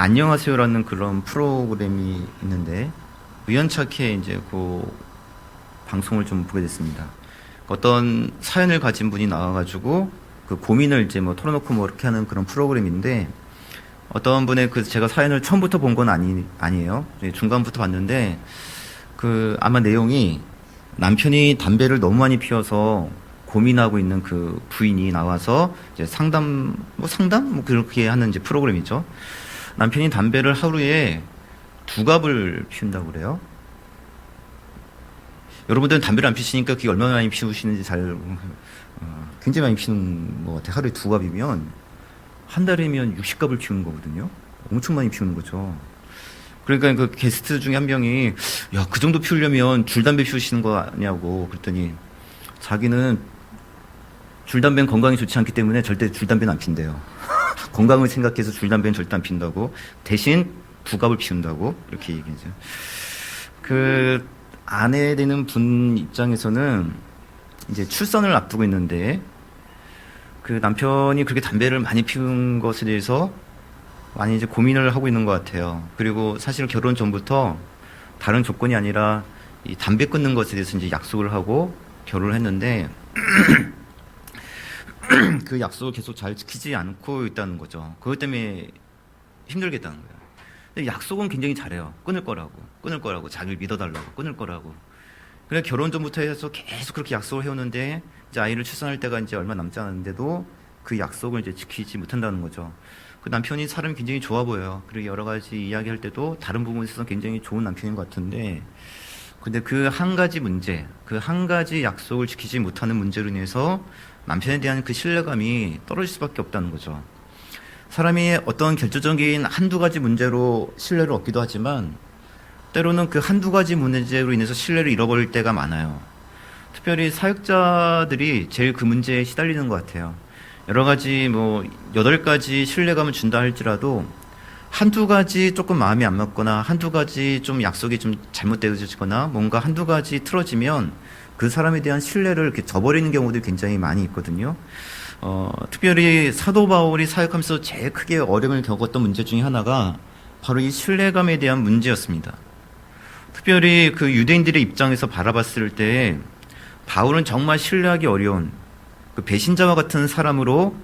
안녕하세요라는 그런 프로그램이 있는데 우연찮게 이제 그 방송을 좀 보게 됐습니다. 어떤 사연을 가진 분이 나와가지고 그 고민을 이제 뭐 털어놓고 뭐 이렇게 하는 그런 프로그램인데 어떤 분의 그 제가 사연을 처음부터 본 건 아니에요. 중간부터 봤는데 그 아마 내용이 남편이 담배를 너무 많이 피워서 고민하고 있는 그 부인이 나와서 이제 상담 뭐 그렇게 하는 이제 프로그램이죠. 남편이 담배를 하루에 2갑을 피운다고 그래요. 여러분들은 담배를 안 피시니까 그게 얼마나 많이 피우시는지 굉장히 많이 피우는 것 같아요. 하루에 2갑이면 한 달이면 60갑을 피우는 거거든요. 엄청 많이 피우는 거죠. 그러니까 그 게스트 중에 한 명이 야, 그 정도 피우려면 줄담배 피우시는 거 아니냐고 그랬더니 자기는 줄담배는 건강에 좋지 않기 때문에 절대 줄담배는 안 핀대요. 건강을 생각해서 줄담배는 절대 안 핀다고 대신 2갑을 피운다고 이렇게 얘기하죠. 그 아내 되는 분 입장에서는 이제 출산을 앞두고 있는데 그 남편이 그렇게 담배를 많이 피운 것에 대해서 많이 이제 고민을 하고 있는 것 같아요. 그리고 사실 결혼 전부터 다른 조건이 아니라 이 담배 끊는 것에 대해서 이제 약속을 하고 결혼을 했는데 그 약속을 계속 잘 지키지 않고 있다는 거죠. 그것 때문에 힘들겠다는 거예요. 근데 약속은 굉장히 잘해요. 끊을 거라고 자기를 믿어달라고 끊을 거라고. 그래 결혼 전부터 해서 계속 그렇게 약속을 해오는데 이제 아이를 출산할 때가 이제 얼마 남지 않았는데도 그 약속을 이제 지키지 못한다는 거죠. 그 남편이 사람이 굉장히 좋아 보여요. 그리고 여러 가지 이야기할 때도 다른 부분에 있어서 굉장히 좋은 남편인 것 같은데 근데 그 한 가지 문제, 그 한 가지 약속을 지키지 못하는 문제로 인해서 남편에 대한 그 신뢰감이 떨어질 수밖에 없다는 거죠. 사람이 어떤 결정적인 한두 가지 문제로 신뢰를 얻기도 하지만 때로는 그 한두 가지 문제로 인해서 신뢰를 잃어버릴 때가 많아요. 특별히 사역자들이 제일 그 문제에 시달리는 것 같아요. 여러 가지 뭐 8가지 신뢰감을 준다 할지라도 한두 가지 조금 마음이 안 맞거나 한두 가지 좀 약속이 좀 잘못되어지거나 뭔가 한두 가지 틀어지면 그 사람에 대한 신뢰를 이렇게 저버리는 경우도 굉장히 많이 있거든요. 특별히 사도 바울이 사역하면서 제일 크게 어려움을 겪었던 문제 중에 하나가 바로 이 신뢰감에 대한 문제였습니다. 특별히 그 유대인들의 입장에서 바라봤을 때 바울은 정말 신뢰하기 어려운 그 배신자와 같은 사람으로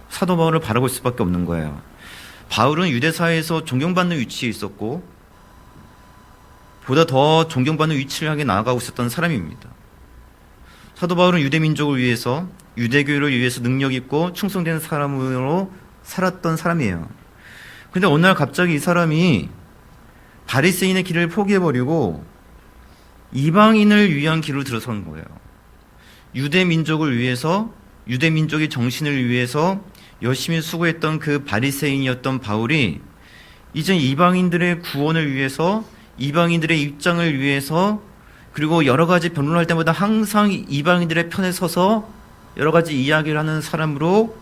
사도 바울을 바라볼 수밖에 없는 거예요. 바울은 유대 사회에서 존경받는 위치에 있었고 보다 더 존경받는 위치를 향해 나아가고 있었던 사람입니다. 사도 바울은 유대 민족을 위해서 유대교회를 위해서 능력 있고 충성되는 사람으로 살았던 사람이에요. 근데 어느 날 갑자기 이 사람이 바리새인의 길을 포기해버리고 이방인을 위한 길로 들어선 거예요. 유대 민족을 위해서 유대 민족의 정신을 위해서 열심히 수고했던 그 바리새인이었던 바울이 이제 이방인들의 구원을 위해서 이방인들의 입장을 위해서 그리고 여러 가지 변론을 할 때마다 항상 이방인들의 편에 서서 여러 가지 이야기를 하는 사람으로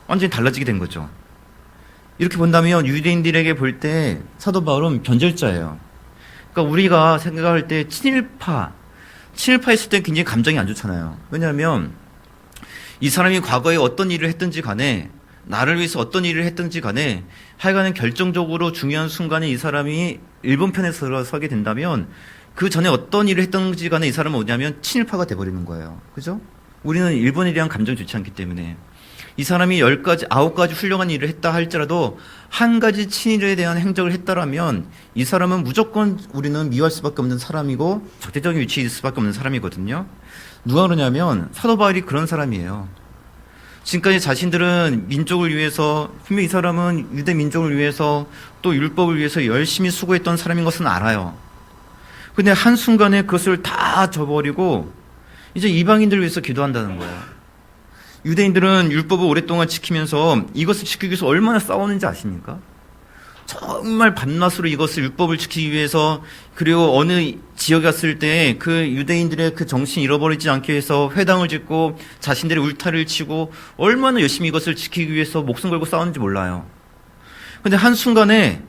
완전히 달라지게 된 거죠. 이렇게 본다면 유대인들에게 볼 때 사도 바울은 변절자예요. 그러니까 우리가 생각할 때 친일파 있을 때 굉장히 감정이 안 좋잖아요. 왜냐하면 이 사람이 과거에 어떤 일을 했든지 간에 나를 위해서 어떤 일을 했든지 간에 하여간은 결정적으로 중요한 순간에 이 사람이 일본 편에 서게 된다면 그 전에 어떤 일을 했든지 간에 이 사람은 뭐냐면 친일파가 돼버리는 거예요. 그죠? 우리는 일본에 대한 감정이 좋지 않기 때문에 이 사람이 10가지, 9가지 훌륭한 일을 했다 할지라도 한 가지 친일에 대한 행적을 했다라면 이 사람은 무조건 우리는 미워할 수밖에 없는 사람이고 적대적인 위치에 있을 수밖에 없는 사람이거든요. 누가 그러냐면 사도 바울이 그런 사람이에요. 지금까지 자신들은 민족을 위해서 분명히 이 사람은 유대 민족을 위해서 또 율법을 위해서 열심히 수고했던 사람인 것은 알아요. 근데 한순간에 그것을 다 저버리고 이제 이방인들을 위해서 기도한다는 거예요. 유대인들은 율법을 오랫동안 지키면서 이것을 지키기 위해서 얼마나 싸웠는지 아십니까? 정말 밤낮으로 이것을 율법을 지키기 위해서 그리고 어느 지역에 갔을 때 그 유대인들의 그 정신 잃어버리지 않게 해서 회당을 짓고 자신들의 울타리를 치고 얼마나 열심히 이것을 지키기 위해서 목숨 걸고 싸웠는지 몰라요. 근데 한순간에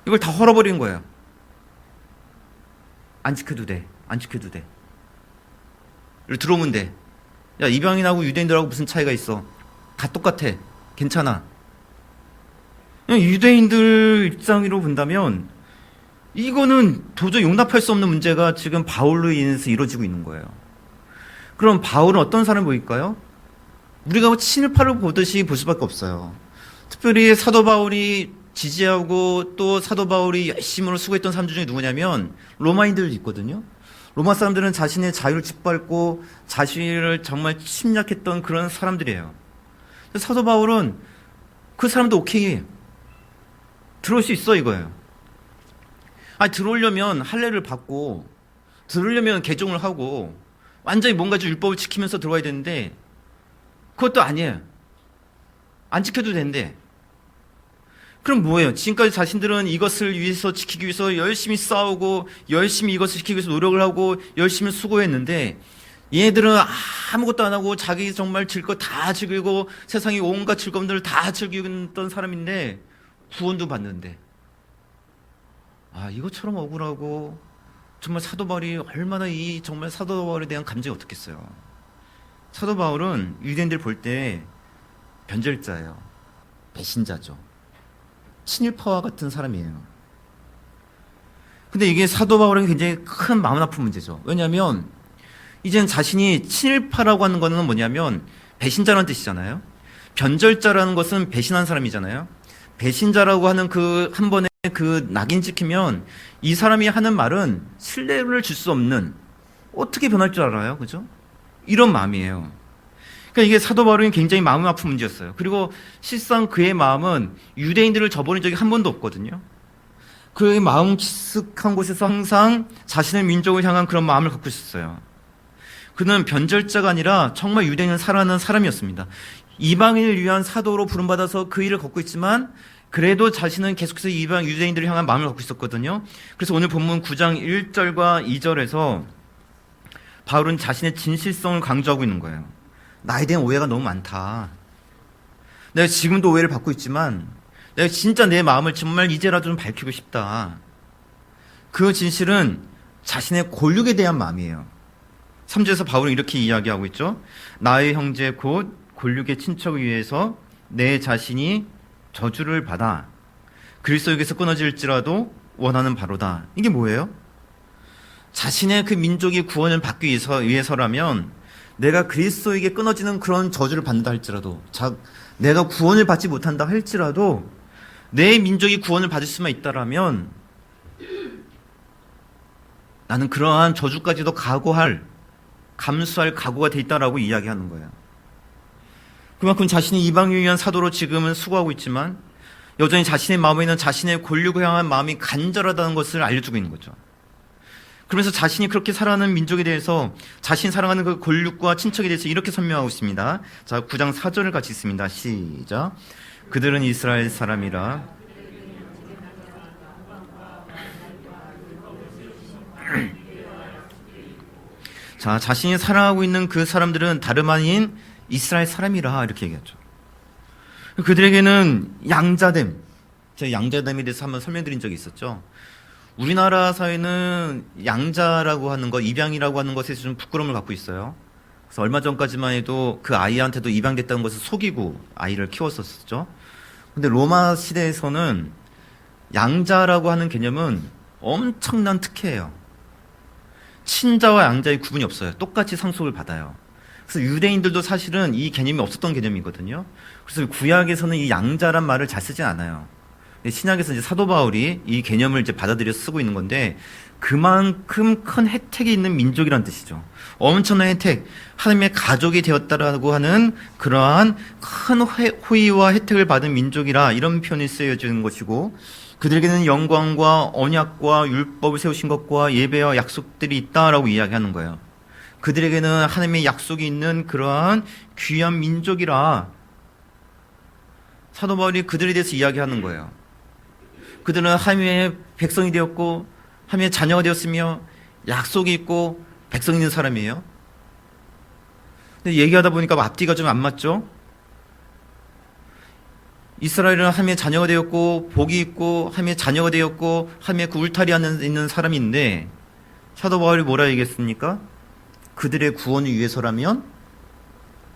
이걸 다 헐어버린 거예요. 안 지켜도 돼. 안 지켜도 돼. 들어오면 돼. 야, 이방인하고 유대인들하고 무슨 차이가 있어? 다 똑같아. 괜찮아. 유대인들 입장으로 본다면 이거는 도저히 용납할 수 없는 문제가 지금 바울로 인해서 이루어지고 있는 거예요. 그럼 바울은 어떤 사람을 보일까요? 우리가 친일파를 보듯이 볼 수밖에 없어요. 특별히 사도 바울이 지지하고 또 사도 바울이 열심으로 수고했던 사람들 중에 누구냐면 로마인들 있거든요. 로마 사람들은 자신의 자유를 짓밟고 자신을 정말 침략했던 그런 사람들이에요. 사도 바울은 그 사람도 오케이 들어올 수 있어 이거예요. 들어오려면 할례를 받고 들어오려면 개종을 하고 완전히 뭔가 좀 율법을 지키면서 들어와야 되는데 그것도 아니에요. 안 지켜도 된대. 그럼 뭐예요? 지금까지 자신들은 이것을 위해서 지키기 위해서 열심히 싸우고 열심히 이것을 지키기 위해서 노력을 하고 열심히 수고했는데 얘네들은 아무것도 안 하고 자기 정말 즐길 거 다 즐기고 세상의 온갖 즐거움들을 다 즐기던 사람인데 구원도 받는데 이것처럼 억울하고 정말 사도 바울이 얼마나 이 정말 사도 바울에 대한 감정이 어떻겠어요. 사도 바울은 유대인들 볼 때 변절자예요. 배신자죠. 친일파와 같은 사람이에요. 근데 이게 사도 바울에게 굉장히 큰 마음 아픈 문제죠. 왜냐하면 이제는 자신이 친일파라고 하는 거는 뭐냐면 배신자라는 뜻이잖아요. 변절자라는 것은 배신한 사람이잖아요. 배신자라고 하는 그 한 번에 그 낙인 찍히면 이 사람이 하는 말은 신뢰를 줄 수 없는 어떻게 변할 줄 알아요, 그죠? 이런 마음이에요. 그러니까 이게 사도 바울은 굉장히 마음 아픈 문제였어요. 그리고 실상 그의 마음은 유대인들을 저버린 적이 한 번도 없거든요. 그의 마음 깊숙한 곳에서 항상 자신의 민족을 향한 그런 마음을 갖고 있었어요. 그는 변절자가 아니라 정말 유대인을 사랑하는 사람이었습니다. 이방인을 위한 사도로 부름받아서 그 일을 걷고 있지만 그래도 자신은 계속해서 이방 유대인들을 향한 마음을 갖고 있었거든요. 그래서 오늘 본문 9장 1절과 2절에서 바울은 자신의 진실성을 강조하고 있는 거예요. 나에 대한 오해가 너무 많다. 내가 지금도 오해를 받고 있지만 내가 진짜 내 마음을 정말 이제라도 좀 밝히고 싶다. 그 진실은 자신의 골육에 대한 마음이에요. 3절에서 바울은 이렇게 이야기하고 있죠. 나의 형제 곧 골육의 친척을 위해서 내 자신이 저주를 받아 그리스도에게서 끊어질지라도 원하는 바로다. 이게 뭐예요? 자신의 그 민족이 구원을 받기 위해서라면 내가 그리스도에게 끊어지는 그런 저주를 받는다 할지라도 내가 구원을 받지 못한다 할지라도 내 민족이 구원을 받을 수만 있다라면 나는 그러한 저주까지도 감수할 각오가 돼 있다라고 이야기하는 거예요. 그만큼 자신이 이방인을 위한 사도로 지금은 수고하고 있지만 여전히 자신의 마음에 있는 자신의 권력을 향한 마음이 간절하다는 것을 알려주고 있는 거죠. 그러면서 자신이 그렇게 살아가는 민족에 대해서 자신이 사랑하는 그 권력과 친척에 대해서 이렇게 설명하고 있습니다. 자, 9장 4절을 같이 읽습니다. 시작. 그들은 이스라엘 사람이라 자, 자신이 사랑하고 있는 그 사람들은 다름 아닌 이스라엘 사람이라 이렇게 얘기하죠. 그들에게는 양자됨, 제가 양자됨에 대해서 한번 설명드린 적이 있었죠. 우리나라 사회는 양자라고 하는 것, 입양이라고 하는 것에 좀 부끄러움을 갖고 있어요. 그래서 얼마 전까지만 해도 그 아이한테도 입양됐다는 것을 속이고 아이를 키웠었죠. 근데 로마 시대에서는 양자라고 하는 개념은 엄청난 특혜예요. 친자와 양자의 구분이 없어요. 똑같이 상속을 받아요. 그래서 유대인들도 사실은 이 개념이 없었던 개념이거든요. 그래서 구약에서는 이 양자란 말을 잘 쓰진 않아요. 신약에서 이제 사도 바울이 이 개념을 이제 받아들여 쓰고 있는 건데 그만큼 큰 혜택이 있는 민족이란 뜻이죠. 엄청난 혜택, 하나님의 가족이 되었다라고 하는 그러한 큰 호의와 혜택을 받은 민족이라 이런 표현이 쓰여지는 것이고 그들에게는 영광과 언약과 율법을 세우신 것과 예배와 약속들이 있다라고 이야기하는 거예요. 그들에게는 하나님의 약속이 있는 그러한 귀한 민족이라 사도 바울이 그들에 대해서 이야기하는 거예요. 그들은 하나님의 백성이 되었고 하나님의 자녀가 되었으며 약속이 있고 백성이 있는 사람이에요. 근데 얘기하다 보니까 앞뒤가 좀 안 맞죠? 이스라엘은 하나님의 자녀가 되었고 복이 있고 하나님의 자녀가 되었고 하나님의 그 울타리 안에 있는 사람인데 사도 바울이 뭐라 얘기했습니까? 그들의 구원을 위해서라면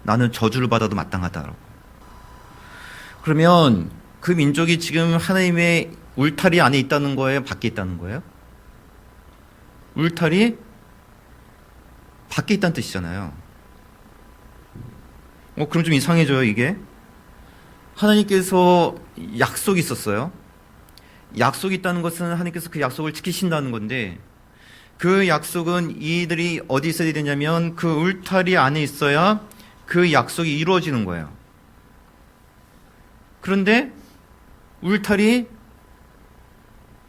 나는 저주를 받아도 마땅하다라고. 그러면 그 민족이 지금 하나님의 울타리 안에 있다는 거예요? 밖에 있다는 거예요? 울타리 밖에 있다는 뜻이잖아요. 그럼 좀 이상해져요, 이게. 하나님께서 약속이 있었어요. 약속이 있다는 것은 하나님께서 그 약속을 지키신다는 건데, 그 약속은 이들이 어디 있어야 되냐면 그 울타리 안에 있어야 그 약속이 이루어지는 거예요. 그런데 울타리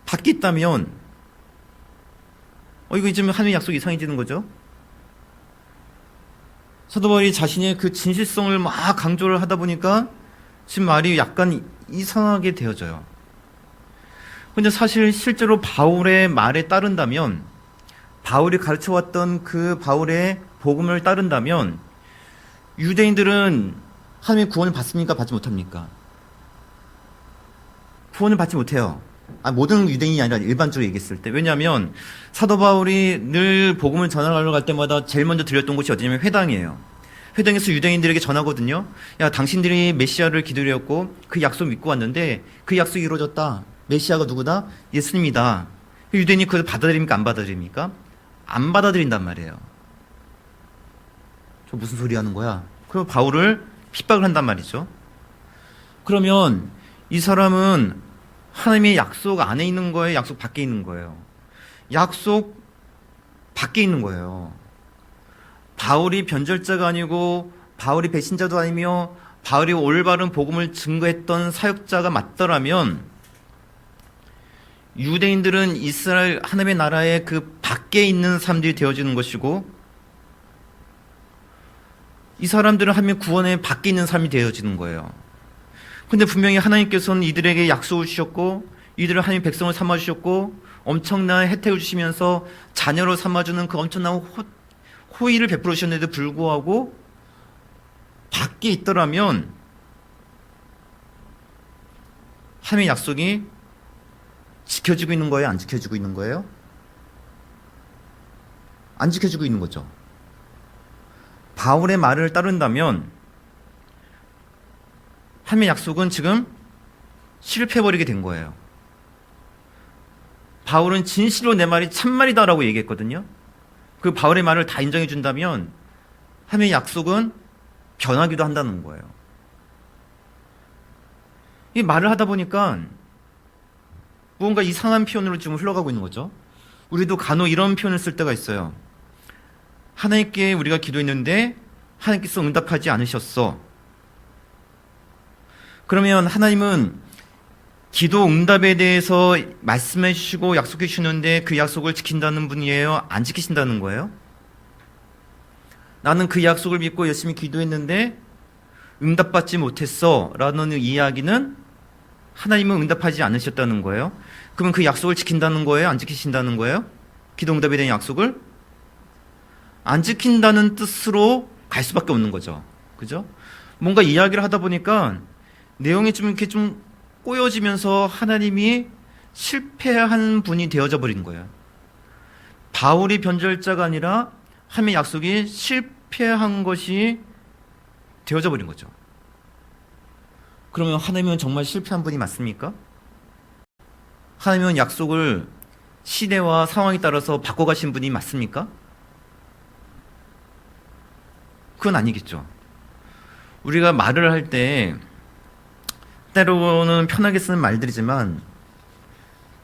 밖에 있다면 이거 지금 하나님의 약속이 이상해지는 거죠. 사도 바울이 자신의 그 진실성을 막 강조를 하다 보니까 지금 말이 약간 이상하게 되어져요. 근데 사실 실제로 바울의 말에 따른다면, 바울이 가르쳐왔던 그 바울의 복음을 따른다면 유대인들은 하나님의 구원을 받습니까? 받지 못합니까? 구원을 받지 못해요. 모든 유대인이 아니라 일반적으로 얘기했을 때. 왜냐하면 사도 바울이 늘 복음을 전하러 갈 때마다 제일 먼저 들렸던 곳이 어디냐면 회당이에요. 회당에서 유대인들에게 전하거든요. 야, 당신들이 메시아를 기다렸고 그 약속 믿고 왔는데 그 약속이 이루어졌다. 메시아가 누구다? 예수님이다. 유대인이 그걸 받아들입니까? 안 받아들입니까? 안 받아들인단 말이에요. 저 무슨 소리 하는 거야? 그리고 바울을 핍박을 한단 말이죠. 그러면 이 사람은 하나님의 약속 안에 있는 거예요? 약속 밖에 있는 거예요? 약속 밖에 있는 거예요. 바울이 변절자가 아니고 바울이 배신자도 아니며 바울이 올바른 복음을 증거했던 사역자가 맞더라면 유대인들은 이스라엘 하나님의 나라의 그 밖에 있는 사람들이 되어지는 것이고 이 사람들은 하나님의 구원의 밖에 있는 사람이 되어지는 거예요. 근데 분명히 하나님께서는 이들에게 약속을 주셨고 이들을 하나님의 백성을 삼아주셨고 엄청난 혜택을 주시면서 자녀로 삼아주는 그 엄청난 호의를 베풀어 주셨는데도 불구하고 밖에 있더라면 하나님의 약속이 지켜지고 있는 거예요? 안 지켜지고 있는 거예요? 안 지켜지고 있는 거죠. 바울의 말을 따른다면 하나님의 약속은 지금 실패해버리게 된 거예요. 바울은 진실로 내 말이 참말이다라고 얘기했거든요. 그 바울의 말을 다 인정해 준다면 하나님의 약속은 변하기도 한다는 거예요. 이 말을 하다 보니까 무언가 이상한 표현으로 지금 흘러가고 있는 거죠. 우리도 간혹 이런 표현을 쓸 때가 있어요. 하나님께 우리가 기도했는데 하나님께서 응답하지 않으셨어. 그러면 하나님은 기도 응답에 대해서 말씀해 주시고 약속해 주시는데 그 약속을 지킨다는 분이에요? 안 지키신다는 거예요? 나는 그 약속을 믿고 열심히 기도했는데 응답받지 못했어 라는 이야기는 하나님은 응답하지 않으셨다는 거예요. 그러면 그 약속을 지킨다는 거예요? 안 지키신다는 거예요? 기도 응답에 대한 약속을? 안 지킨다는 뜻으로 갈 수밖에 없는 거죠. 그죠? 뭔가 이야기를 하다 보니까 내용이 좀 이렇게 좀 꼬여지면서 하나님이 실패한 분이 되어져 버린 거예요. 바울이 변절자가 아니라 하나님의 약속이 실패한 것이 되어져 버린 거죠. 그러면 하나님은 정말 실패한 분이 맞습니까? 하나님은 약속을 시대와 상황에 따라서 바꿔가신 분이 맞습니까? 그건 아니겠죠. 우리가 말을 할 때 때로는 편하게 쓰는 말들이지만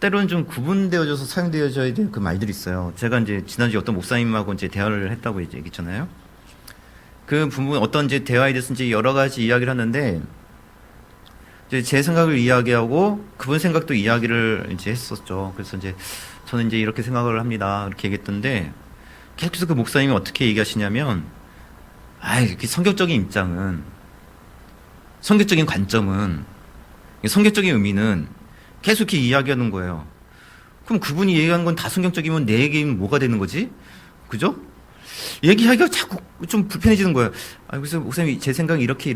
때로는 좀 구분되어져서 사용되어져야 될 그 말들이 있어요. 제가 이제 지난주에 어떤 목사님하고 이제 대화를 했다고 이제 얘기했잖아요. 그 부분 어떤 이제 대화에 대해서 이제 여러 가지 이야기를 하는데 이제 제 생각을 이야기하고 그분 생각도 이야기를 이제 했었죠. 그래서 이제 저는 이제 이렇게 생각을 합니다. 이렇게 얘기했던데 계속해서 그 목사님이 어떻게 얘기하시냐면 이렇게 성경적인 입장은 성경적인 관점은 성경적인 의미는 계속 이렇게 이야기하는 거예요. 그럼 그분이 얘기하는 건 다 성경적이면 내 얘기는 뭐가 되는 거지? 그죠? 얘기하기가 자꾸 좀 불편해지는 거예요. 그래서 목사님 제 생각은 이렇게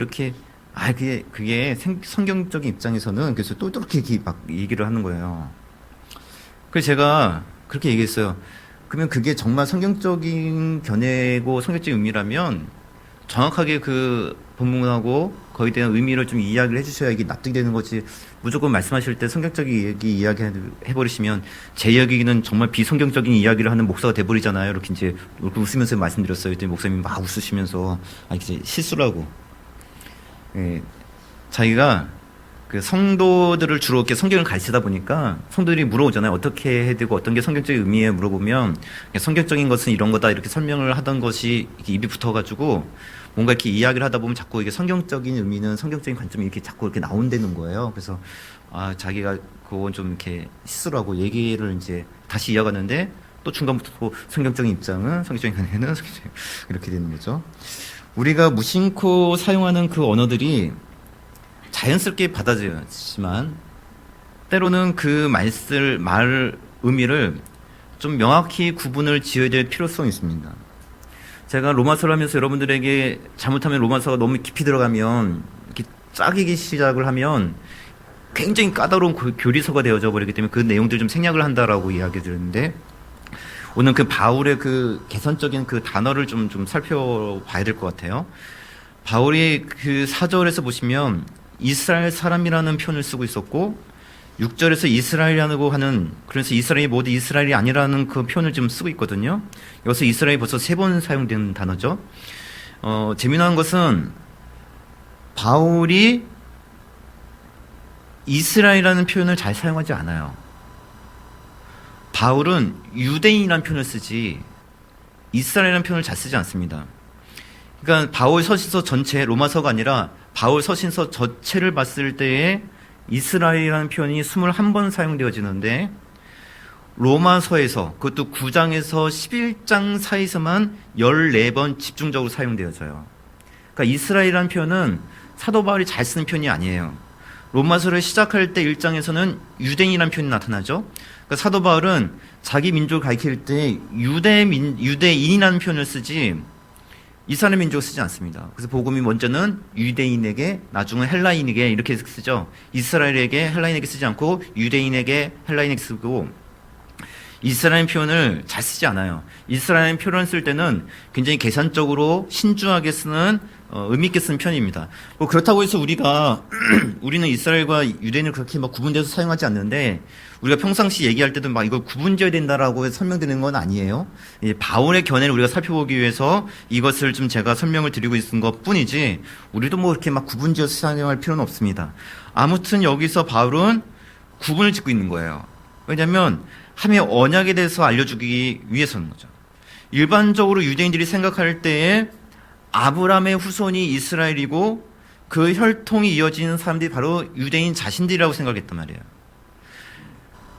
그게 성경적인 입장에서는 그래서 또 이렇게 막 얘기를 하는 거예요. 그래서 제가 그렇게 얘기했어요. 그러면 그게 정말 성경적인 견해고 성경적인 의미라면 정확하게 그 본문하고 거기에 대한 의미를 좀 이야기를 해주셔야 이게 납득이 되는 거지. 무조건 말씀하실 때 성경적인 이야기 해버리시면 제 이야기는 정말 비성경적인 이야기를 하는 목사가 돼버리잖아요. 이렇게 이제 이렇게 웃으면서 말씀드렸어요. 그랬더니 목사님이 막 웃으시면서 이제 실수라고. 예, 자기가 그 성도들을 주로 이렇게 성경을 가르치다 보니까 성도들이 물어오잖아요. 어떻게 해야 되고 어떤 게 성경적인 의미에 물어보면 성경적인 것은 이런 거다 이렇게 설명을 하던 것이 이렇게 입이 붙어가지고 뭔가 이렇게 이야기를 하다 보면 자꾸 이게 성경적인 의미는 성경적인 관점이 이렇게 자꾸 이렇게 나온다는 거예요. 그래서 자기가 그건 좀 이렇게 실수라고 얘기를 이제 다시 이어가는데 또 중간부터 또 성경적인 입장은 성경적인 관계는 성경적인 이렇게 되는 거죠. 우리가 무심코 사용하는 그 언어들이 자연스럽게 받아들여지만 때로는 그 말 의미를 좀 명확히 구분을 지어야 될 필요성이 있습니다. 제가 로마서를 하면서 여러분들에게 잘못하면 로마서가 너무 깊이 들어가면 이렇게 짜기기 시작을 하면 굉장히 까다로운 교리서가 되어져 버리기 때문에 그 내용들 좀 생략을 한다라고 이야기 드렸는데 오늘 그 바울의 그 개선적인 그 단어를 좀 살펴봐야 될 것 같아요. 바울이 그 4절에서 보시면 이스라엘 사람이라는 표현을 쓰고 있었고 6절에서 이스라엘이라고 하는 그래서 이스라엘이 모두 이스라엘이 아니라는 그 표현을 지금 쓰고 있거든요. 여기서 이스라엘이 벌써 3번 사용된 단어죠. 재미난 것은 바울이 이스라엘이라는 표현을 잘 사용하지 않아요. 바울은 유대인이라는 표현을 쓰지 이스라엘이라는 표현을 잘 쓰지 않습니다. 그러니까 바울 서신서 전체 로마서가 아니라 바울 서신서 전체를 봤을 때에 이스라엘이라는 표현이 21번 사용되어지는데 로마서에서 그것도 9장에서 11장 사이에서만 14번 집중적으로 사용되어져요. 그러니까 이스라엘이라는 표현은 사도 바울이 잘 쓰는 표현이 아니에요. 로마서를 시작할 때 1장에서는 유대인이라는 표현이 나타나죠. 그러니까 사도 바울은 자기 민족을 가리킬 때 유대인이라는 표현을 쓰지 이스라엘 민족을 쓰지 않습니다. 그래서 복음이 먼저는 유대인에게 나중은 헬라인에게 이렇게 쓰죠. 이스라엘에게 헬라인에게 쓰지 않고 유대인에게 헬라인에게 쓰고 이스라엘 표현을 잘 쓰지 않아요. 이스라엘 표현을 쓸 때는 굉장히 계산적으로 신중하게 쓰는 의미 있게 쓰는 편입니다. 뭐 그렇다고 해서 우리는 이스라엘과 유대인을 그렇게 막 구분돼서 사용하지 않는데 우리가 평상시 얘기할 때도 막 이걸 구분지어야 된다라고 설명드리는 건 아니에요. 바울의 견해를 우리가 살펴보기 위해서 이것을 좀 제가 설명을 드리고 있는 것 뿐이지 우리도 뭐 이렇게 막 구분지어서 사용할 필요는 없습니다. 아무튼 여기서 바울은 구분을 짓고 있는 거예요. 왜냐하면 함의 언약에 대해서 알려주기 위해서는 거죠. 일반적으로 유대인들이 생각할 때에 아브라함의 후손이 이스라엘이고 그 혈통이 이어지는 사람들이 바로 유대인 자신들이라고 생각했단 말이에요.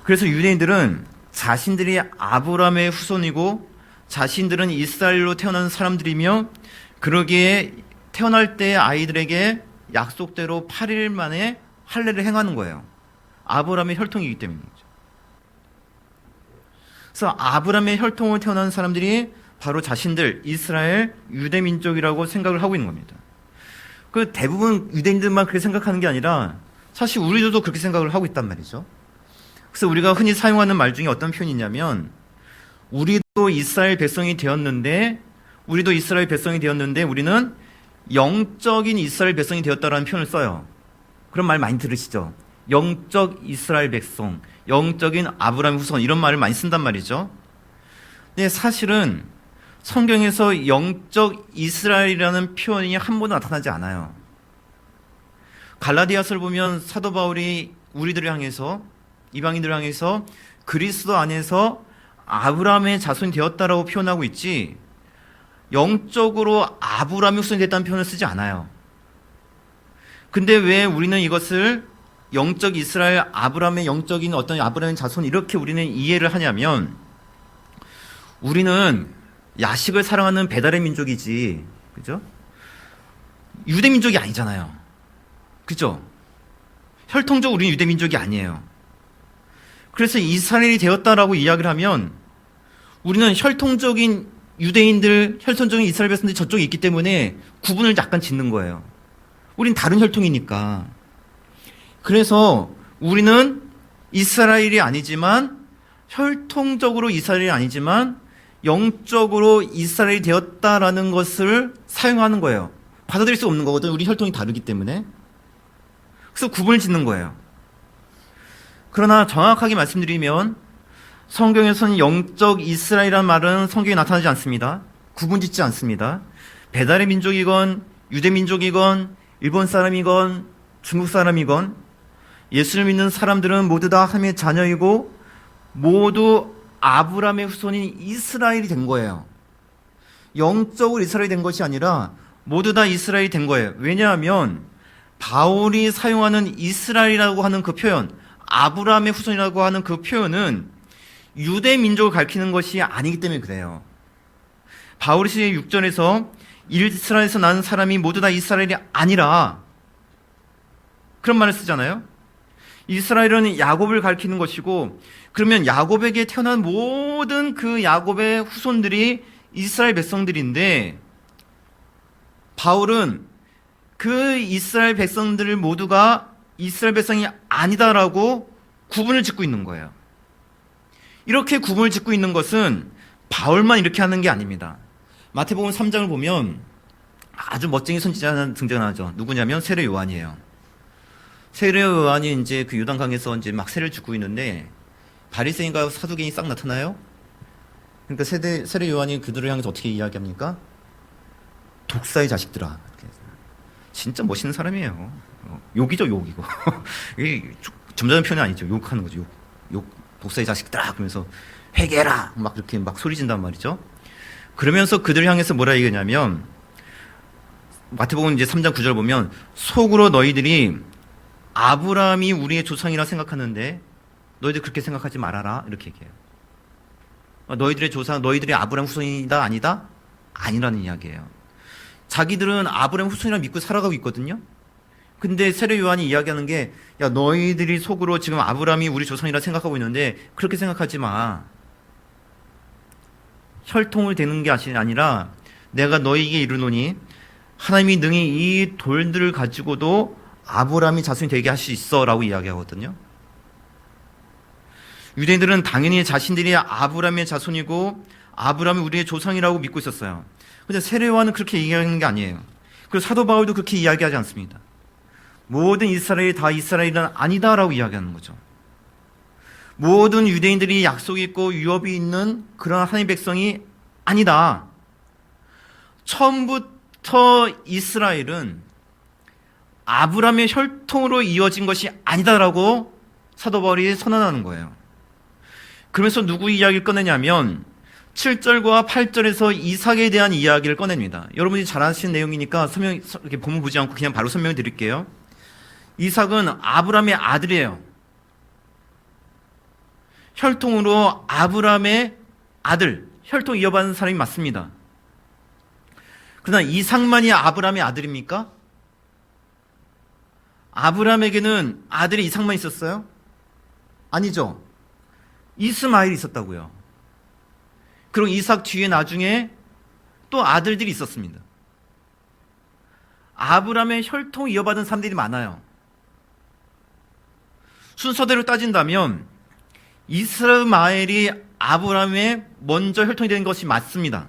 그래서 유대인들은 자신들이 아브라함의 후손이고 자신들은 이스라엘로 태어난 사람들이며 그러기에 태어날 때 아이들에게 약속대로 8일 만에 할례를 행하는 거예요. 아브라함의 혈통이기 때문이죠. 그래서 아브라함의 혈통으로 태어난 사람들이 바로 자신들 이스라엘 유대 민족이라고 생각을 하고 있는 겁니다. 그 대부분 유대인들만 그렇게 생각하는 게 아니라 사실 우리들도 그렇게 생각을 하고 있단 말이죠. 그래서 우리가 흔히 사용하는 말 중에 어떤 표현이 있냐면 우리도 이스라엘 백성이 되었는데 우리는 영적인 이스라엘 백성이 되었다라는 표현을 써요. 그런 말 많이 들으시죠? 영적 이스라엘 백성, 영적인 아브라함 후손 이런 말을 많이 쓴단 말이죠. 근데 사실은 성경에서 영적 이스라엘이라는 표현이 한 번도 나타나지 않아요. 갈라디아서를 보면 사도 바울이 우리들을 향해서 이방인들을 향해서 그리스도 안에서 아브라함의 자손이 되었다라고 표현하고 있지 영적으로 아브라함의 후손이 됐다는 표현을 쓰지 않아요. 근데 왜 우리는 이것을 영적 이스라엘 아브라함의 영적인 어떤 아브라함의 자손 이렇게 우리는 이해를 하냐면 우리는 야식을 사랑하는 배달의 민족이지, 그죠? 유대 민족이 아니잖아요. 그죠? 혈통적으로 우리는 유대 민족이 아니에요. 그래서 이스라엘이 되었다라고 이야기를 하면 우리는 혈통적인 유대인들, 혈통적인 이스라엘 백성들이 저쪽에 있기 때문에 구분을 약간 짓는 거예요. 우린 다른 혈통이니까. 그래서 우리는 이스라엘이 아니지만 혈통적으로 이스라엘이 아니지만 영적으로 이스라엘이 되었다라는 것을 사용하는 거예요. 받아들일 수 없는 거거든. 우리 혈통이 다르기 때문에. 그래서 구분을 짓는 거예요. 그러나 정확하게 말씀드리면 성경에서는 영적 이스라엘이라는 말은 성경에 나타나지 않습니다. 구분 짓지 않습니다. 배달의 민족이건 유대 민족이건 일본 사람이건 중국 사람이건 예수를 믿는 사람들은 모두 다 하나님의 자녀이고 모두 아브라함의 후손인 이스라엘이 된 거예요. 영적으로 이스라엘이 된 것이 아니라 모두 다 이스라엘이 된 거예요. 왜냐하면 바울이 사용하는 이스라엘이라고 하는 그 표현, 아브라함의 후손이라고 하는 그 표현은 유대 민족을 가리키는 것이 아니기 때문에 그래요. 바울이 6절에서 이스라엘에서 난 사람이 모두 다 이스라엘이 아니라 그런 말을 쓰잖아요. 이스라엘은 야곱을 가리키는 것이고 그러면 야곱에게 태어난 모든 그 야곱의 후손들이 이스라엘 백성들인데 바울은 그 이스라엘 백성들 모두가 이스라엘 백성이 아니다라고 구분을 짓고 있는 거예요. 이렇게 구분을 짓고 있는 것은 바울만 이렇게 하는 게 아닙니다. 마태복음 3장을 보면 아주 멋쟁이 선지자가 하나 등장하죠. 누구냐면 세례 요한이에요. 세례 요한이 이제 그 요단강에서 이제 막 세례를 줍고 있는데 바리새인과 사두개인이 싹 나타나요. 그러니까 세례 요한이 그들을 향해서 어떻게 이야기합니까? 독사의 자식들아. 진짜 멋있는 사람이에요. 욕이죠, 욕이고. 이게 점잖은 표현이 아니죠. 욕하는 거죠. 욕, 독사의 자식들아. 그러면서 회개해라. 막 이렇게 막 소리 진단 말이죠. 그러면서 그들을 향해서 뭐라 얘기하냐면 마태복음 이제 3장 9절 보면 속으로 너희들이 아브라함이 우리의 조상이라 생각하는데 너희들 그렇게 생각하지 말아라. 이렇게 얘기해요. 너희들의 조상, 너희들이 아브라함 후손이다 아니다? 아니라는 이야기예요. 자기들은 아브라함 후손이라 믿고 살아가고 있거든요. 근데 세례 요한이 이야기하는 게 야 너희들이 속으로 지금 아브라함이 우리 조상이라 생각하고 있는데 그렇게 생각하지 마. 혈통을 대는 게 아니라 내가 너희에게 이르노니 하나님이 능히 이 돌들을 가지고도 아브라함이 자손이 되게 할 수 있어 라고 이야기하거든요. 유대인들은 당연히 자신들이 아브라함의 자손이고 아브라함이 우리의 조상이라고 믿고 있었어요. 근데 세례 요한은 그렇게 얘기하는 게 아니에요. 그리고 사도 바울도 그렇게 이야기하지 않습니다. 모든 이스라엘이 다 이스라엘은 아니다라고 이야기하는 거죠. 모든 유대인들이 약속이 있고 유업이 있는 그런 하나님의 백성이 아니다. 처음부터 이스라엘은 아브라함의 혈통으로 이어진 것이 아니다라고 사도 바울이 선언하는 거예요. 그러면서 누구 이야기를 꺼내냐면 7절과 8절에서 이삭에 대한 이야기를 꺼냅니다. 여러분이 잘 아시는 내용이니까 이렇게 본문 보지 않고 그냥 바로 설명해 드릴게요. 이삭은 아브라함의 아들이에요. 혈통으로 아브라함의 아들, 혈통 이어받는 사람이 맞습니다. 그러나 이삭만이 아브라함의 아들입니까? 아브라함에게는 아들이 이삭만 있었어요? 아니죠. 이스마엘이 있었다고요. 그리고 이삭 뒤에 나중에 또 아들들이 있었습니다. 아브라함의 혈통 이어받은 사람들이 많아요. 순서대로 따진다면 이스마엘이 아브라함의 먼저 혈통이 된 것이 맞습니다.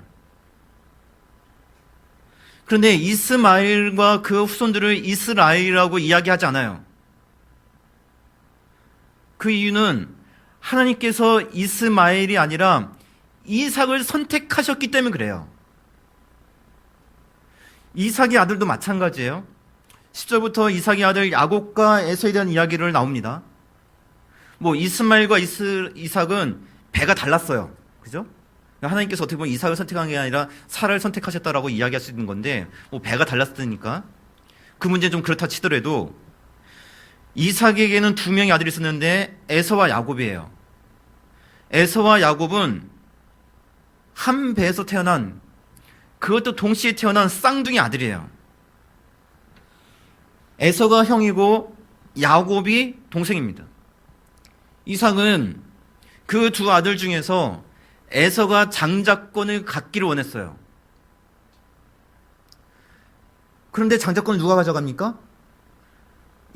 그런데 이스마엘과 그 후손들을 이스라엘이라고 이야기하지 않아요. 그 이유는 하나님께서 이스마엘이 아니라 이삭을 선택하셨기 때문에 그래요. 이삭의 아들도 마찬가지예요. 10절부터 이삭의 아들 야곱과 에서에 대한 이야기를 나옵니다. 이스마엘과 이삭은 배가 달랐어요. 그죠? 하나님께서 어떻게 보면 이삭을 선택한 게 아니라 사라를 선택하셨다라고 이야기할 수 있는 건데, 배가 달랐으니까. 그 문제는 좀 그렇다 치더라도, 이삭에게는 2명의 아들이 있었는데, 에서와 야곱이에요. 에서와 야곱은 한 배에서 태어난, 그것도 동시에 태어난 쌍둥이 아들이에요. 에서가 형이고, 야곱이 동생입니다. 이삭은 그 두 아들 중에서 에서가 장자권을 갖기를 원했어요. 그런데 장자권을 누가 가져갑니까?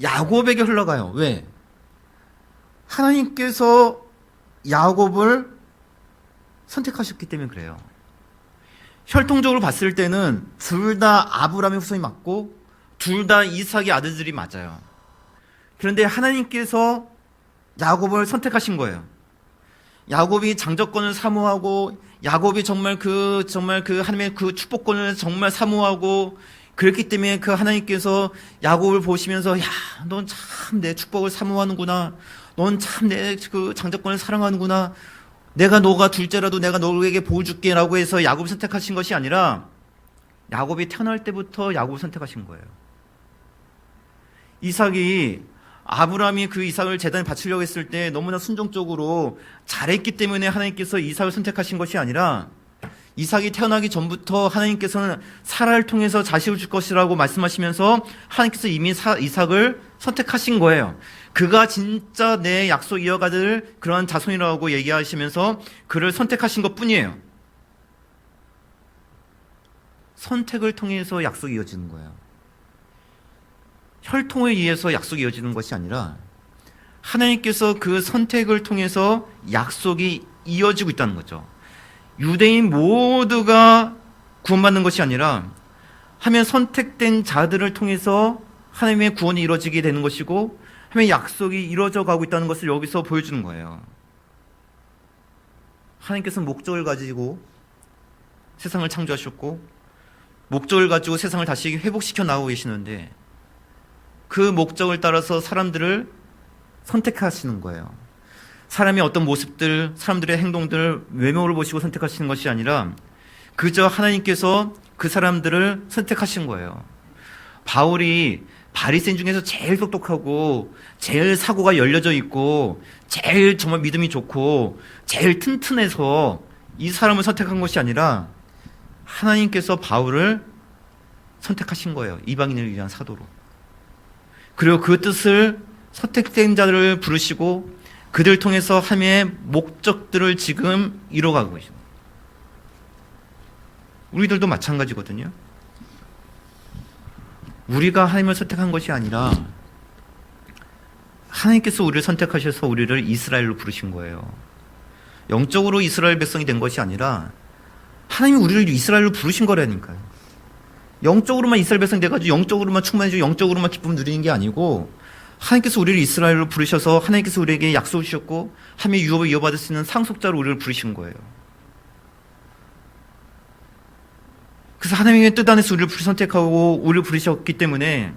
야곱에게 흘러가요. 왜? 하나님께서 야곱을 선택하셨기 때문에 그래요. 혈통적으로 봤을 때는 둘 다 아브라함의 후손이 맞고 둘 다 이삭의 아들들이 맞아요. 그런데 하나님께서 야곱을 선택하신 거예요. 야곱이 장자권을 사모하고 야곱이 정말 그 하나님의 그 축복권을 정말 사모하고 그랬기 때문에 그 하나님께서 야곱을 보시면서 야, 넌 참 내 축복을 사모하는구나. 넌 참 내 그 장자권을 사랑하는구나. 내가 너가 둘째라도 내가 너에게 복을 줄게라고 해서 야곱을 선택하신 것이 아니라 야곱이 태어날 때부터 야곱을 선택하신 거예요. 이삭이 아브라함이 그 이삭을 제단에 바치려고 했을 때 너무나 순종적으로 잘했기 때문에 하나님께서 이삭을 선택하신 것이 아니라 이삭이 태어나기 전부터 하나님께서는 사라를 통해서 자식을 줄 것이라고 말씀하시면서 하나님께서 이미 이삭을 선택하신 거예요. 그가 진짜 내 약속 이어가들 그러한 자손이라고 얘기하시면서 그를 선택하신 것 뿐이에요. 선택을 통해서 약속이 이어지는 거예요. 혈통에 의해서 약속이 이어지는 것이 아니라 하나님께서 그 선택을 통해서 약속이 이어지고 있다는 거죠. 유대인 모두가 구원받는 것이 아니라 하면 선택된 자들을 통해서 하나님의 구원이 이루어지게 되는 것이고 하면 약속이 이루어져 가고 있다는 것을 여기서 보여주는 거예요. 하나님께서는 목적을 가지고 세상을 창조하셨고 목적을 가지고 세상을 다시 회복시켜 나가고 계시는데 그 목적을 따라서 사람들을 선택하시는 거예요. 사람의 어떤 모습들, 사람들의 행동들, 외모를 보시고 선택하시는 것이 아니라 그저 하나님께서 그 사람들을 선택하신 거예요. 바울이 바리새인 중에서 제일 똑똑하고 제일 사고가 열려져 있고 제일 정말 믿음이 좋고 제일 튼튼해서 이 사람을 선택한 것이 아니라 하나님께서 바울을 선택하신 거예요. 이방인을 위한 사도로. 그리고 그 뜻을 선택된 자들을 부르시고 그들 통해서 하나님의 목적들을 지금 이뤄가고 계십니다. 우리들도 마찬가지거든요. 우리가 하나님을 선택한 것이 아니라 하나님께서 우리를 선택하셔서 우리를 이스라엘로 부르신 거예요. 영적으로 이스라엘 백성이 된 것이 아니라 하나님이 우리를 이스라엘로 부르신 거라니까요. 영적으로만 이스라엘 백성이 돼가지고 영적으로만 충만해지고 영적으로만 기쁨을 누리는 게 아니고 하나님께서 우리를 이스라엘로 부르셔서 하나님께서 우리에게 약속을 주셨고 하나님의 유업을 이어받을 수 있는 상속자로 우리를 부르신 거예요. 그래서 하나님의 뜻 안에서 우리를 선택하고 우리를 부르셨기 때문에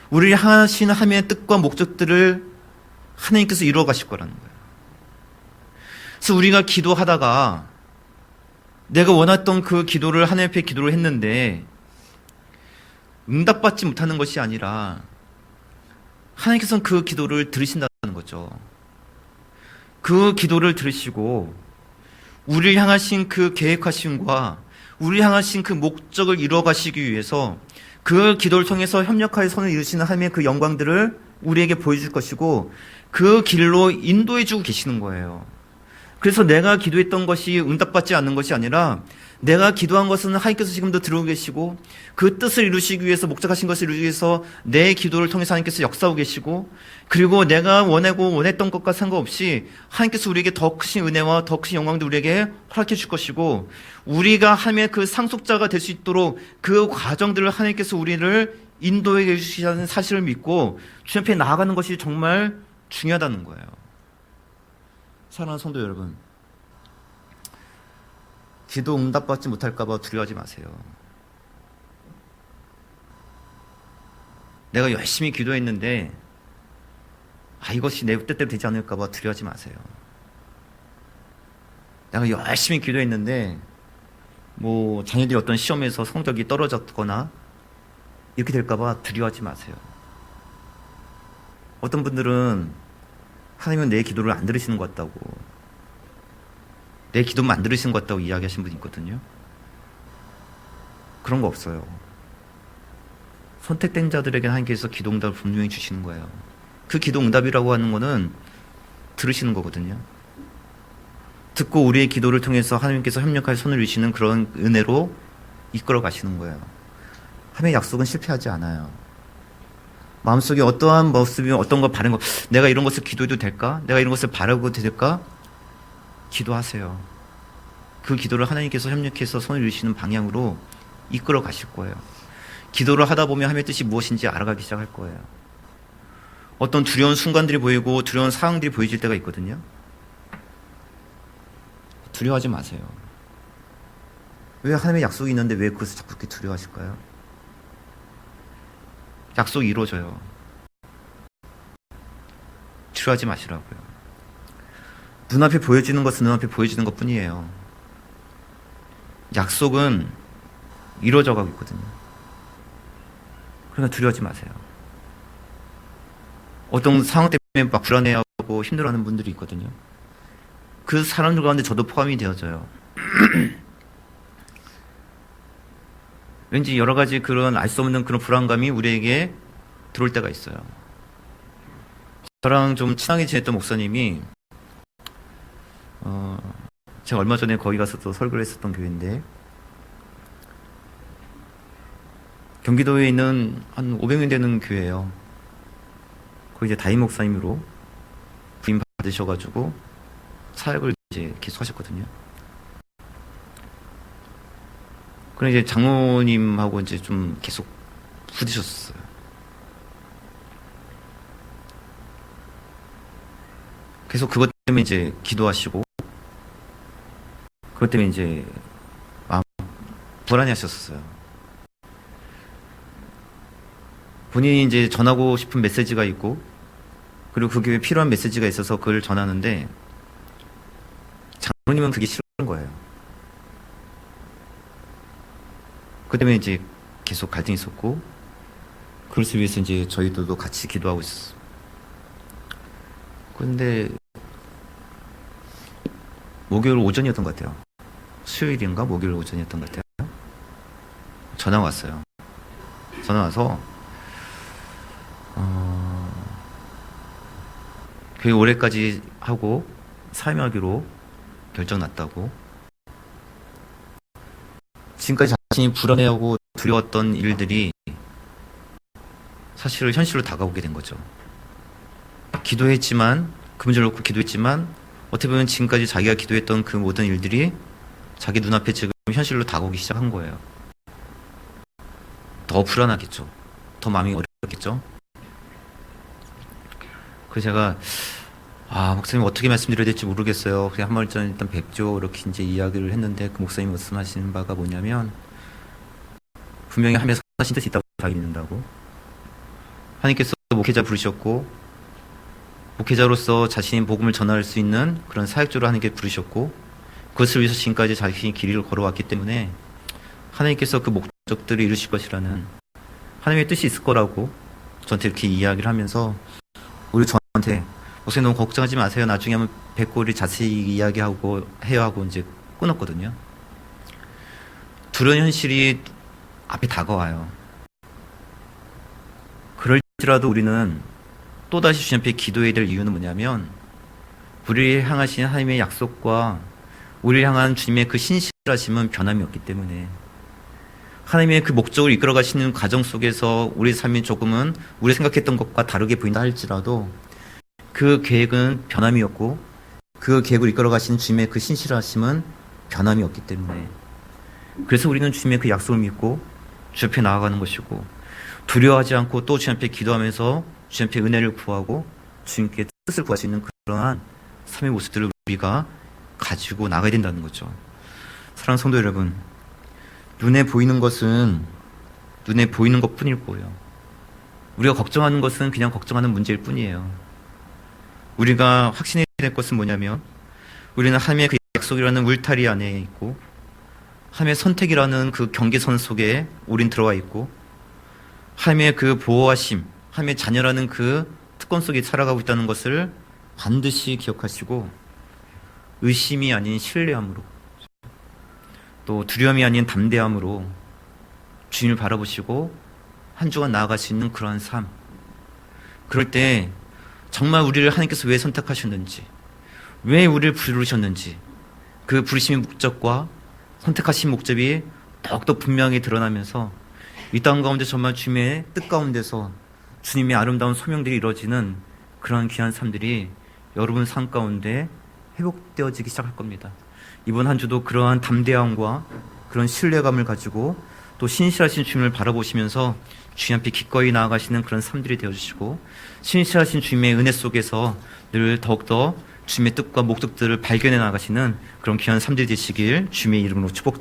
우리를 향하신 하나님의 뜻과 목적들을 하나님께서 이루어 가실 거라는 거예요. 그래서 우리가 기도하다가 내가 원했던 그 기도를 하나님 앞에 기도를 했는데 응답받지 못하는 것이 아니라 하나님께서는 그 기도를 들으신다는 거죠. 그 기도를 들으시고 우리를 향하신 그 계획하심과 우리를 향하신 그 목적을 이루어 가시기 위해서 그 기도를 통해서 협력하여 선을 이루시는 하나님의 그 영광들을 우리에게 보여줄 것이고 그 길로 인도해 주고 계시는 거예요. 그래서 내가 기도했던 것이 응답받지 않는 것이 아니라 내가 기도한 것은 하나님께서 지금도 들어오고 계시고 그 뜻을 이루시기 위해서 목적하신 것을 이루기 위해서 내 기도를 통해서 하나님께서 역사하고 계시고 그리고 내가 원했던 것과 상관없이 하나님께서 우리에게 더 크신 은혜와 더 크신 영광도 우리에게 허락해 줄 것이고 우리가 하나님의 그 상속자가 될 수 있도록 그 과정들을 하나님께서 우리를 인도해 주시는 사실을 믿고 주님 앞에 나아가는 것이 정말 중요하다는 거예요. 사랑하는 성도 여러분, 기도 응답받지 못할까 봐 두려워하지 마세요. 내가 열심히 기도했는데 이것이 내 뜻대로 되지 않을까 봐 두려워하지 마세요. 내가 열심히 기도했는데 자녀들이 어떤 시험에서 성적이 떨어졌거나 이렇게 될까 봐 두려워하지 마세요. 어떤 분들은 하나님은 내 기도를 안 들으시는 것 같다고, 내 기도만 안 들으시는 것 같다고 이야기하신 분이 있거든요. 그런 거 없어요. 선택된 자들에게 하나님께서 기도 응답을 분명히 주시는 거예요. 그 기도 응답이라고 하는 거는 들으시는 거거든요. 듣고 우리의 기도를 통해서 하나님께서 협력할 손을 주시는 그런 은혜로 이끌어 가시는 거예요. 하나님의 약속은 실패하지 않아요. 마음속에 어떠한 모습이면 어떤 거 바른 거, 내가 이런 것을 기도해도 될까? 내가 이런 것을 바라고 될까? 기도하세요. 그 기도를 하나님께서 협력해서 손을 이루시는 방향으로 이끌어 가실 거예요. 기도를 하다 보면 하나님의 뜻이 무엇인지 알아가기 시작할 거예요. 어떤 두려운 순간들이 보이고 두려운 상황들이 보여질 때가 있거든요. 두려워하지 마세요. 왜 하나님의 약속이 있는데 왜 그것을 자꾸 그렇게 두려워하실까요? 약속이 이루어져요. 두려워하지 마시라고요. 눈앞에 보여지는 것은 눈앞에 보여지는 것 뿐이에요. 약속은 이루어져 가고 있거든요. 그러니까 두려워하지 마세요. 어떤 상황 때문에 막 불안해하고 힘들어하는 분들이 있거든요. 그 사람들 가운데 저도 포함이 되어져요. 왠지 여러 가지 그런 알 수 없는 그런 불안감이 우리에게 들어올 때가 있어요. 저랑 좀 친하게 지냈던 목사님이 제가 얼마 전에 거기 가서 또 설교를 했었던 교회인데 경기도에 있는 한 500명 되는 교회예요. 거기 이제 담임 목사님으로 부임 받으셔가지고 사역을 이제 계속 하셨거든요. 그래 이제 장로님하고 이제 좀 계속 부딪혔어요. 계속 그것 때문에 이제 기도하시고, 그것 때문에 이제 마음 불안해 하셨어요. 본인이 이제 전하고 싶은 메시지가 있고, 그리고 그 교회에 필요한 메시지가 있어서 그걸 전하는데, 장로님은 그게 싫은 거예요. 그 때문에 이제 계속 갈등이 있었고, 그것을 위해서 이제 저희들도 같이 기도하고 있었어요. 그런데 목요일 오전이었던 것 같아요. 수요일인가 목요일 오전이었던 것 같아요. 전화 왔어요. 전화 와서 교회 올해까지 하고 사임하기로 결정 났다고. 지금까지 자신이 불안해하고 두려웠던 일들이 사실은 현실로 다가오게 된 거죠. 기도했지만, 그 문제를 놓고 기도했지만, 어떻게 보면 지금까지 자기가 기도했던 그 모든 일들이 자기 눈앞에 지금 현실로 다가오기 시작한 거예요. 더 불안하겠죠. 더 마음이 어렵겠죠. 그래서 제가, 목사님 어떻게 말씀드려야 될지 모르겠어요. 그냥 한 번쯤 일단 뵙죠. 이렇게 이제 이야기를 했는데, 그 목사님이 말씀하시는 바가 뭐냐면, 분명히 하면서 하신 뜻이 있다고 자기 믿는다고. 하나님께서 목회자 부르셨고, 목회자로서 자신의 복음을 전할 수 있는 그런 사역자로 하나님께 부르셨고, 그것을 위해서 지금까지 자신이 길이를 걸어왔기 때문에 하나님께서 그 목적들을 이루실 것이라는 하나님의 뜻이 있을 거라고 저한테 이렇게 이야기를 하면서, 우리 저한테 목사님 너무 걱정하지 마세요. 나중에 한번 뵙고 우리 자세히 이야기하고 해야 하고 이제 끊었거든요. 두려운 현실이 앞에 다가와요. 그럴지라도 우리는 또다시 주님 앞에 기도해야 될 이유는 뭐냐면, 우리를 향하신 하나님의 약속과 우리를 향한 주님의 그 신실하심은 변함이 없기 때문에, 하나님의 그 목적을 이끌어 가시는 과정 속에서 우리 삶이 조금은 우리 생각했던 것과 다르게 보인다 할지라도 그 계획은 변함이 없고, 그 계획을 이끌어 가시는 주님의 그 신실하심은 변함이 없기 때문에, 그래서 우리는 주님의 그 약속을 믿고 주 앞에 나아가는 것이고, 두려워하지 않고 또 주 앞에 기도하면서 주 앞에 은혜를 구하고 주님께 뜻을 구할 수 있는 그러한 삶의 모습들을 우리가 가지고 나가야 된다는 거죠. 사랑하는 성도 여러분, 눈에 보이는 것은 눈에 보이는 것 뿐일 거예요. 우리가 걱정하는 것은 그냥 걱정하는 문제일 뿐이에요. 우리가 확신해야 될 것은 뭐냐면, 우리는 하나님의 그 약속이라는 울타리 안에 있고, 하나님의 선택이라는 그 경계선 속에 우린 들어와 있고, 하나님의 그 보호하심, 하나님의 자녀라는 그 특권 속에 살아가고 있다는 것을 반드시 기억하시고, 의심이 아닌 신뢰함으로, 또 두려움이 아닌 담대함으로 주님을 바라보시고 한 주간 나아갈 수 있는 그러한 삶. 그럴 때 정말 우리를 하나님께서 왜 선택하셨는지, 왜 우리를 부르셨는지, 그 부르심의 목적과 선택하신 목적이 더욱더 분명히 드러나면서 이 땅 가운데 정말 주님의 뜻 가운데서 주님의 아름다운 소명들이 이루어지는 그러한 귀한 삶들이 여러분 삶 가운데 회복되어지기 시작할 겁니다. 이번 한 주도 그러한 담대함과 그런 신뢰감을 가지고 또 신실하신 주님을 바라보시면서 주님 앞에 기꺼이 나아가시는 그런 삶들이 되어주시고, 신실하신 주님의 은혜 속에서 늘 더욱더 주님의 뜻과 목적들을 발견해 나가시는 그런 귀한 삶들이 되시길 주님의 이름으로 축복드립니다.